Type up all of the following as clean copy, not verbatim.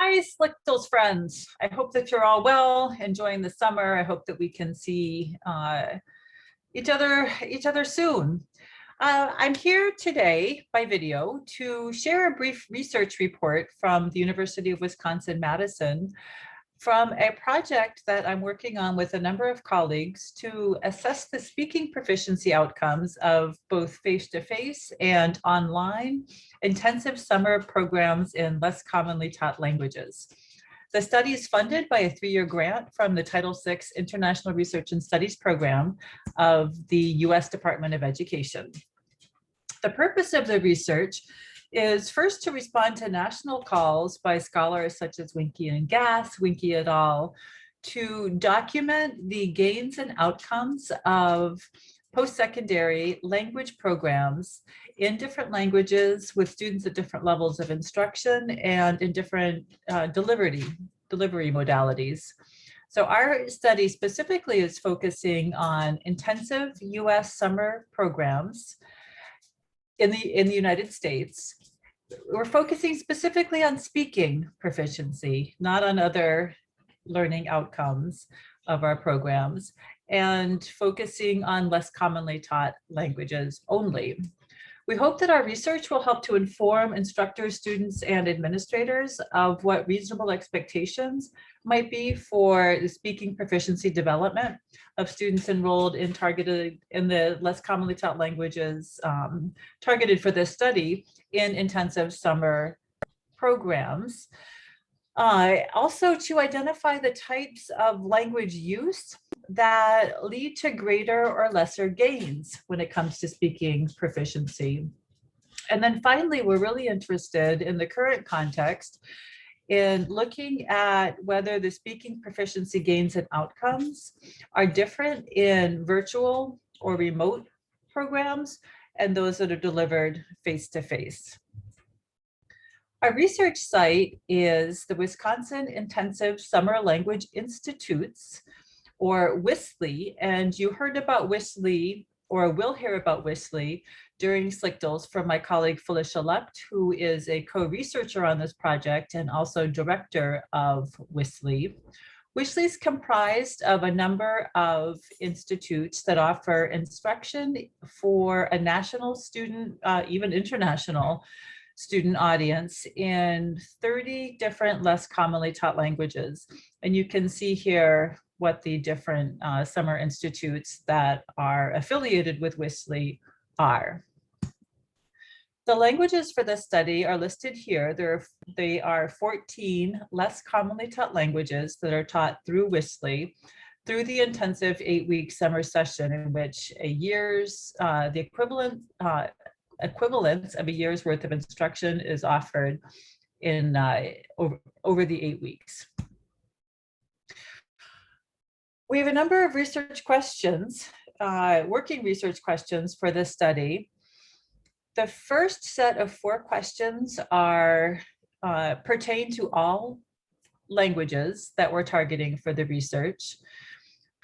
Hi, Slickles friends. I hope that you're all well, enjoying the summer. I hope that we can see each other soon. I'm here today by video to share a brief research report from the University of Wisconsin-Madison from a project that I'm working on with a number of colleagues to assess the speaking proficiency outcomes of both face-to-face and online intensive summer programs in less commonly taught languages. The study is funded by a 3-year grant from the Title VI International Research and Studies Program of the US Department of Education. The purpose of the research is first to respond to national calls by scholars such as Winke and Gass, Winke et al., to document the gains and outcomes of post-secondary language programs in different languages with students at different levels of instruction and in different delivery modalities. So our study specifically is focusing on intensive US summer programs in the United States. We're focusing specifically on speaking proficiency, not on other learning outcomes of our programs, and focusing on less commonly taught languages only. We hope that our research will help to inform instructors, students, and administrators of what reasonable expectations might be for the speaking proficiency development of students enrolled in the less commonly taught languages targeted for this study in intensive summer programs. Also to identify the types of language use that lead to greater or lesser gains when it comes to speaking proficiency. And then finally, we're really interested in the current context in looking at whether the speaking proficiency gains and outcomes are different in virtual or remote programs and those that are delivered face-to-face. Our research site is the Wisconsin Intensive Summer Language Institutes, or WISLE, and you heard about WISLE, or will hear about WISLE during SLCTLS from my colleague Felicia Lept, who is a co-researcher on this project and also director of WISLE. WISLE is comprised of a number of institutes that offer instruction for a national student, even international student audience in 30 different less commonly taught languages. And you can see here what the different summer institutes that are affiliated with WISLE are. The languages for this study are listed here. They are 14 less commonly taught languages that are taught through WISLE through the intensive 8-week summer session in which the equivalence of a year's worth of instruction is offered in over the 8 weeks. We have a number of research questions, working research questions for this study. The first set of 4 questions pertain to all languages that we're targeting for the research.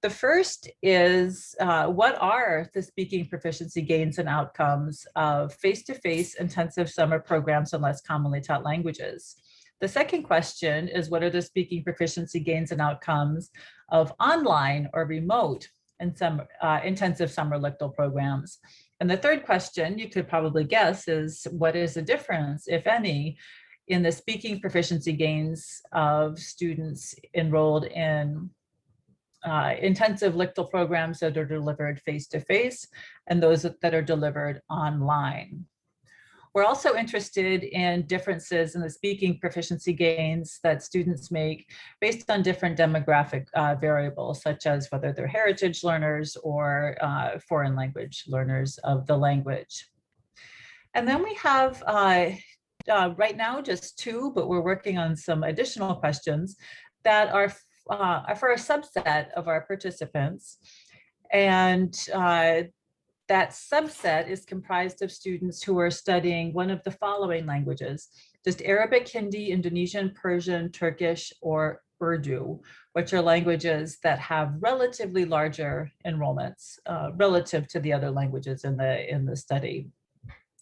The first is, what are the speaking proficiency gains and outcomes of face-to-face intensive summer programs in less commonly taught languages? The second question is, what are the speaking proficiency gains and outcomes of online or remote and some intensive summer LCTL programs? And the third question, you could probably guess, is what is the difference, if any, in the speaking proficiency gains of students enrolled in intensive LCTL programs that are delivered face-to-face and those that are delivered online. We're also interested in differences in the speaking proficiency gains that students make based on different demographic variables, such as whether they're heritage learners or foreign language learners of the language. And then we have right now just 2, but we're working on some additional questions that are for a subset of our participants. And that subset is comprised of students who are studying one of the following languages: just Arabic, Hindi, Indonesian, Persian, Turkish, or Urdu, which are languages that have relatively larger enrollments relative to the other languages in the study.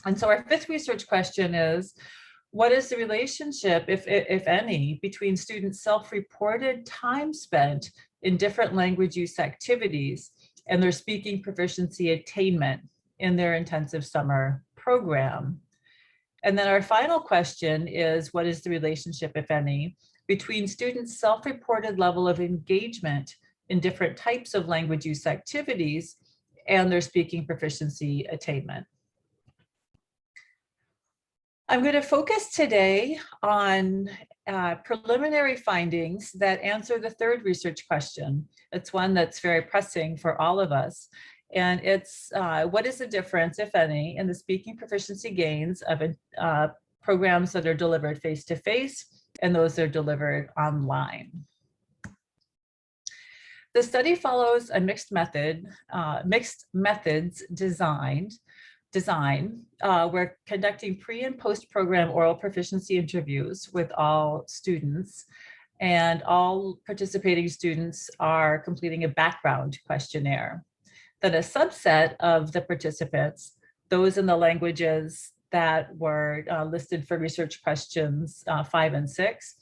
And so our 5th research question is, What is the relationship, if any, between students' self-reported time spent in different language use activities and their speaking proficiency attainment in their intensive summer program? And then our final question is, what is the relationship, if any, between students' self-reported level of engagement in different types of language use activities and their speaking proficiency attainment? I'm going to focus today on preliminary findings that answer the third research question. It's one that's very pressing for all of us. And it's what is the difference, if any, in the speaking proficiency gains of programs that are delivered face-to-face and those that are delivered online? The study follows a mixed methods design. We're conducting pre and post-program oral proficiency interviews with all students, and all participating students are completing a background questionnaire. Then a subset of the participants, those in the languages that were listed for research questions 5 and 6,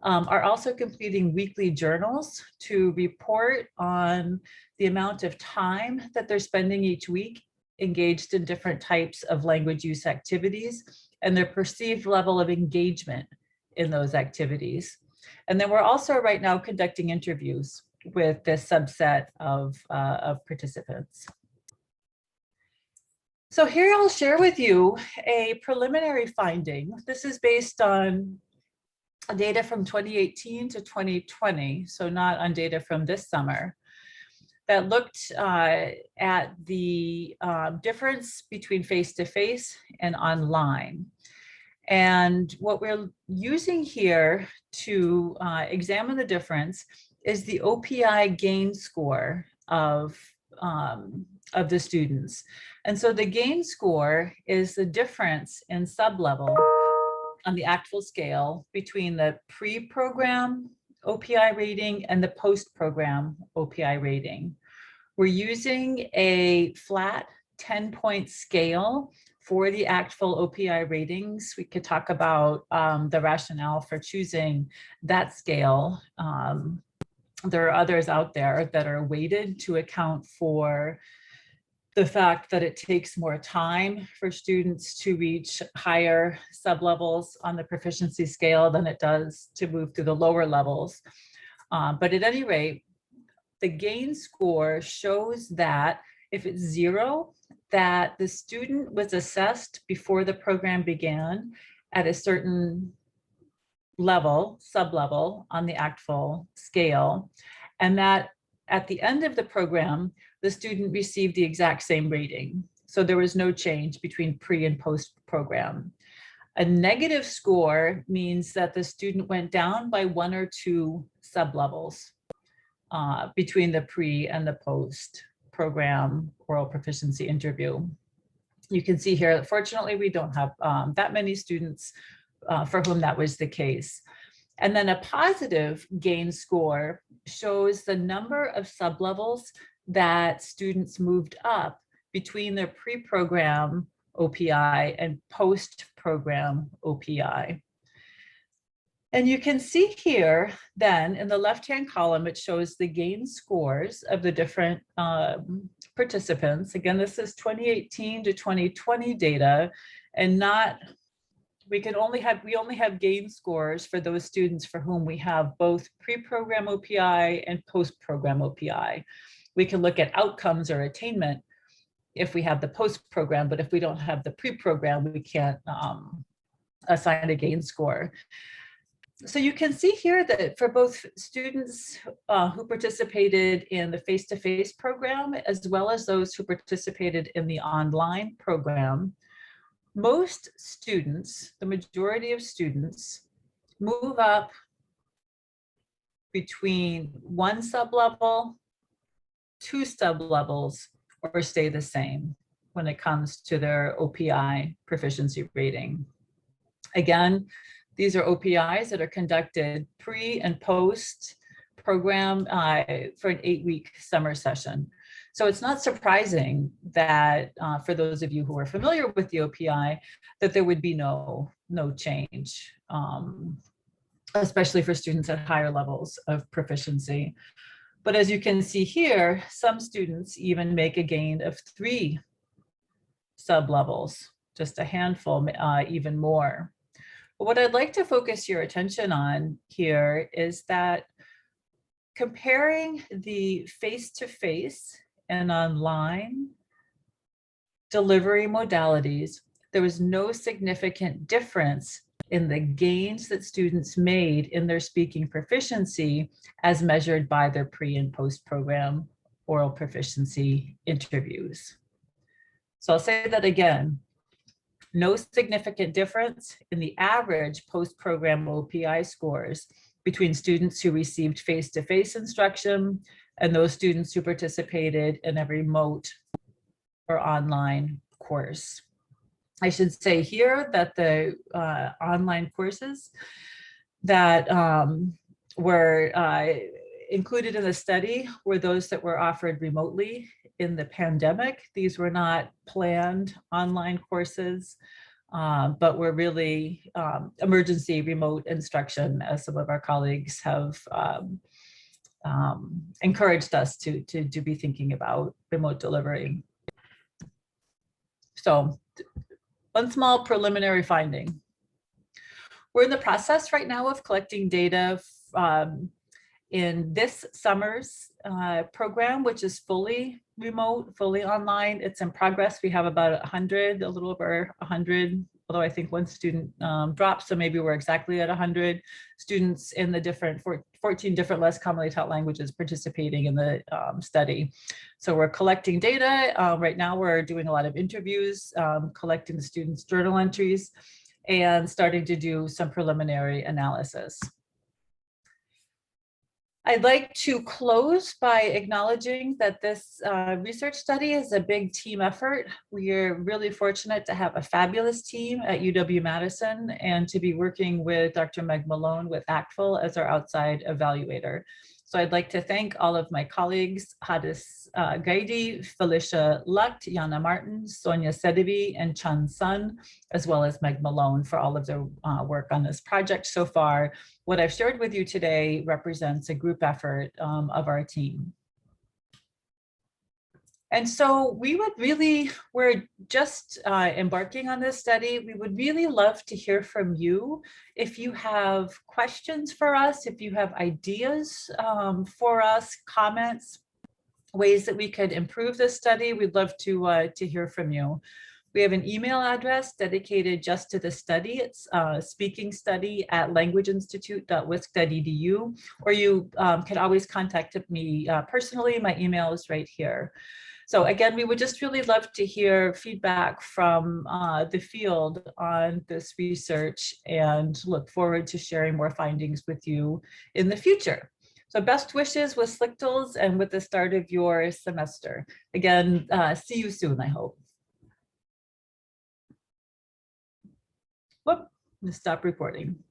are also completing weekly journals to report on the amount of time that they're spending each week engaged in different types of language use activities and their perceived level of engagement in those activities. And then we're also right now conducting interviews with this subset of participants. So here I'll share with you a preliminary finding. This is based on data from 2018 to 2020, so not on data from this summer, that looked at the difference between face-to-face and online. And what we're using here to examine the difference is the OPI gain score of the students. And so the gain score is the difference in sublevel on the actual scale between the pre-program OPI rating and the post-program OPI rating. We're using a flat 10-point scale for the actual OPI ratings. We could talk about the rationale for choosing that scale. There are others out there that are weighted to account for the fact that it takes more time for students to reach higher sublevels on the proficiency scale than it does to move through the lower levels. But at any rate, the gain score shows that if it's 0, that the student was assessed before the program began at a certain level, sublevel on the actual scale, and that at the end of the program, the student received the exact same rating. So there was no change between pre and post program. A negative score means that the student went down by 1 or 2 sublevels between the pre and the post program oral proficiency interview. You can see here that fortunately we don't have that many students for whom that was the case. And then a positive gain score shows the number of sublevels that students moved up between their pre-program OPI and post-program OPI. And you can see here then in the left-hand column, it shows the gain scores of the different participants. Again, this is 2018 to 2020 data, and we only have gain scores for those students for whom we have both pre-program OPI and post-program OPI. We can look at outcomes or attainment if we have the post-program, but if we don't have the pre-program, we can't assign a gain score. So you can see here that for both students who participated in the face-to-face program, as well as those who participated in the online program, most students, the majority of students, move up between 1 sublevel, 2 sublevels, or stay the same when it comes to their OPI proficiency rating. Again, these are OPIs that are conducted pre and post program for an 8-week summer session. So it's not surprising that for those of you who are familiar with the OPI, that there would be no change, especially for students at higher levels of proficiency. But as you can see here, some students even make a gain of 3 sub-levels, just a handful, even more. But what I'd like to focus your attention on here is that comparing the face-to-face and online delivery modalities, there was no significant difference in the gains that students made in their speaking proficiency as measured by their pre and post-program oral proficiency interviews. So I'll say that again, no significant difference in the average post-program OPI scores between students who received face-to-face instruction and those students who participated in a remote or online course. I should say here that the online courses that were included in the study were those that were offered remotely in the pandemic. These were not planned online courses, but were really emergency remote instruction, as some of our colleagues have encouraged us to be thinking about remote delivery. So one small preliminary finding. We're in the process right now of collecting data in this summer's program, which is fully remote, fully online. It's in progress. We have about 100, a little over 100, although I think one student dropped, so maybe we're exactly at 100 students in the different 14 different less commonly taught languages participating in the study. So we're collecting data. Right now we're doing a lot of interviews, collecting the students' journal entries, and starting to do some preliminary analysis. I'd like to close by acknowledging that this research study is a big team effort. We are really fortunate to have a fabulous team at UW-Madison and to be working with Dr. Meg Malone with ACTFL as our outside evaluator. So I'd like to thank all of my colleagues, Hadis Gaidi, Felicia Lucht, Dianna Martin, Sonia Sedevi, and Chun Sun, as well as Meg Malone for all of their work on this project so far. What I've shared with you today represents a group effort of our team. And so we're just embarking on this study. We would really love to hear from you. If you have questions for us, if you have ideas for us, comments, ways that we could improve this study, we'd love to hear from you. We have an email address dedicated just to the study. It's speakingstudy@languageinstitute.wisc.edu, or you can always contact me personally. My email is right here. So again, we would just really love to hear feedback from the field on this research and look forward to sharing more findings with you in the future. So best wishes with SLCTLS and with the start of your semester. Again, see you soon, I hope. Whoop, let's stop recording.